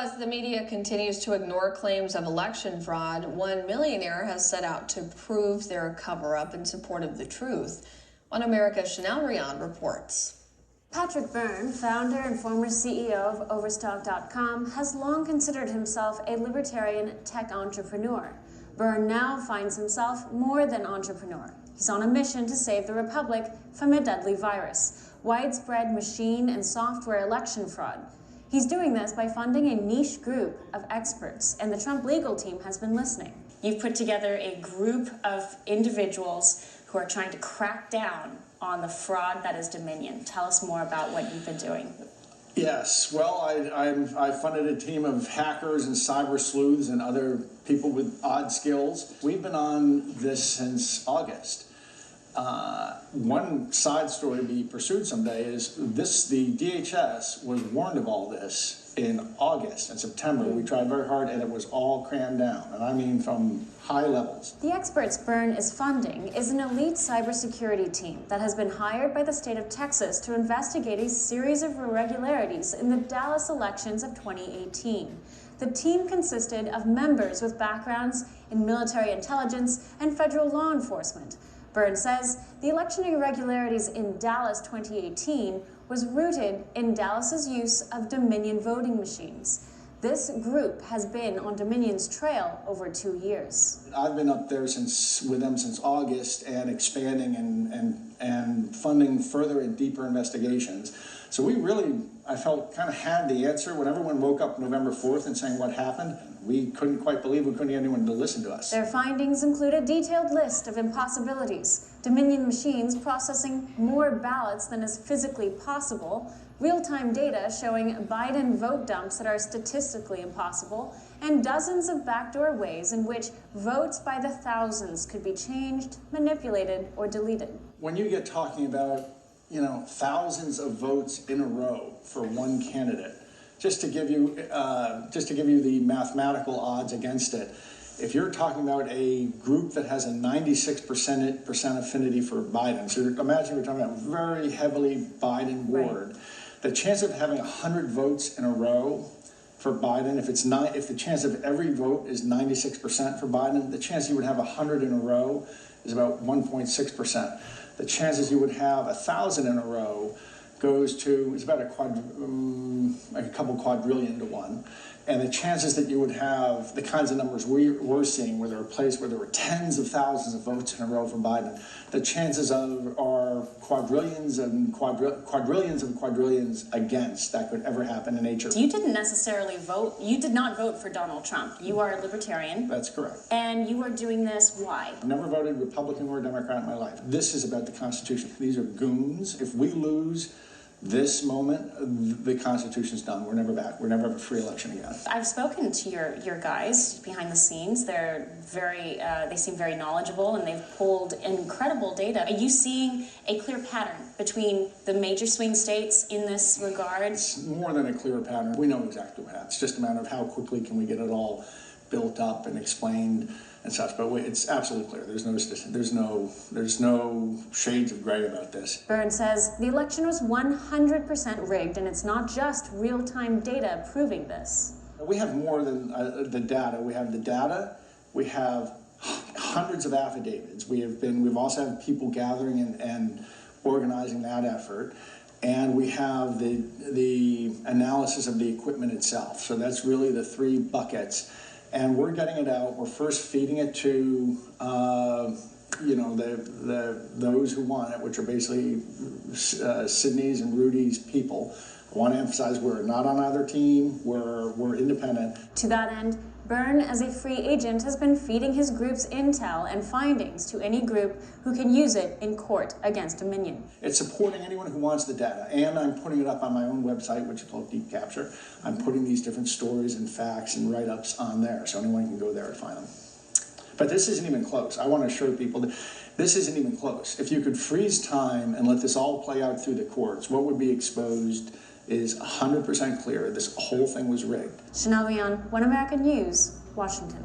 As the media continues to ignore claims of election fraud, one millionaire has set out to prove their cover-up in support of the truth. On America's Chanel Rian reports. Patrick Byrne, founder and former CEO of Overstock.com, has long considered himself a libertarian tech entrepreneur. Byrne now finds himself more than entrepreneur. He's on a mission to save the republic from a deadly virus, widespread machine and software election fraud. He's doing this by funding a niche group of experts, and the Trump legal team has been listening. You've put together a group of individuals who are trying to crack down on the fraud that is Dominion. Tell us more about what you've been doing. Yes, well, I funded a team of hackers and cyber sleuths and other people with odd skills. We've been on this since August. One side story to be pursued someday is the DHS was warned of all this in August and September. We tried very hard and it was all crammed down, and I mean from high levels. The experts Byrne is funding is an elite cybersecurity team that has been hired by the state of Texas to investigate a series of irregularities in the Dallas elections of 2018. The team consisted of members with backgrounds in military intelligence and federal law enforcement. Byrne says the election irregularities in Dallas 2018 was rooted in Dallas's use of Dominion voting machines. This group has been on Dominion's trail over 2 years. I've been up there with them since August and expanding and funding further and deeper investigations. So we really, I felt, kind of had the answer. When everyone woke up November 4th and saying what happened, we couldn't quite believe we couldn't get anyone to listen to us. Their findings include a detailed list of impossibilities, Dominion machines processing more ballots than is physically possible, real-time data showing Biden vote dumps that are statistically impossible, and dozens of backdoor ways in which votes by the thousands could be changed, manipulated, or deleted. When you get talking about, thousands of votes in a row for one candidate, just to give you the mathematical odds against it, if you're talking about a group that has a 96% affinity for Biden, so imagine we're talking about a very heavily Biden ward, the chance of having 100 votes in a row for Biden, if the chance of every vote is 96% for Biden, the chance you would have 100 in a row is about 1.6%. The chances you would have 1,000 in a row is about a couple quadrillion to 1. And the chances that you would have the kinds of numbers we're seeing, where there are places where there were tens of thousands of votes in a row from Biden, the chances are quadrillions and quadrillions against that could ever happen in nature. You didn't necessarily vote. You did not vote for Donald Trump. You are a libertarian. That's correct. And you are doing this, why? I've never voted Republican or Democrat in my life. This is about the Constitution. These are goons. If we lose this moment, the Constitution's done. We're never back. We're never have a free election again. I've spoken to your guys behind the scenes. They're they seem very knowledgeable, and they've pulled incredible data. Are you seeing a clear pattern between the major swing states in this regard? It's more than a clear pattern. We know exactly what happens. It's just a matter of how quickly can we get it all built up and explained and such, but it's absolutely clear. There's no shades of gray about this. Byrne says the election was 100% rigged, and it's not just real-time data proving this. We have more than the data. We have the data. We have hundreds of affidavits. We've also had people gathering and organizing that effort. And we have the analysis of the equipment itself. So that's really the three buckets. And we're getting it out. We're first feeding it to those who want it, which are basically Sydney's and Rudy's people. I want to emphasize we're not on either team. We're independent. To that end, Byrne, as a free agent, has been feeding his group's intel and findings to any group who can use it in court against Dominion. It's supporting anyone who wants the data, and I'm putting it up on my own website, which is called Deep Capture. I'm putting these different stories and facts and write-ups on there, so anyone can go there and find them. But this isn't even close. I want to assure people that this isn't even close. If you could freeze time and let this all play out through the courts, what would be exposed is 100% clear. This whole thing was rigged. Chanel Rian, One American News, Washington.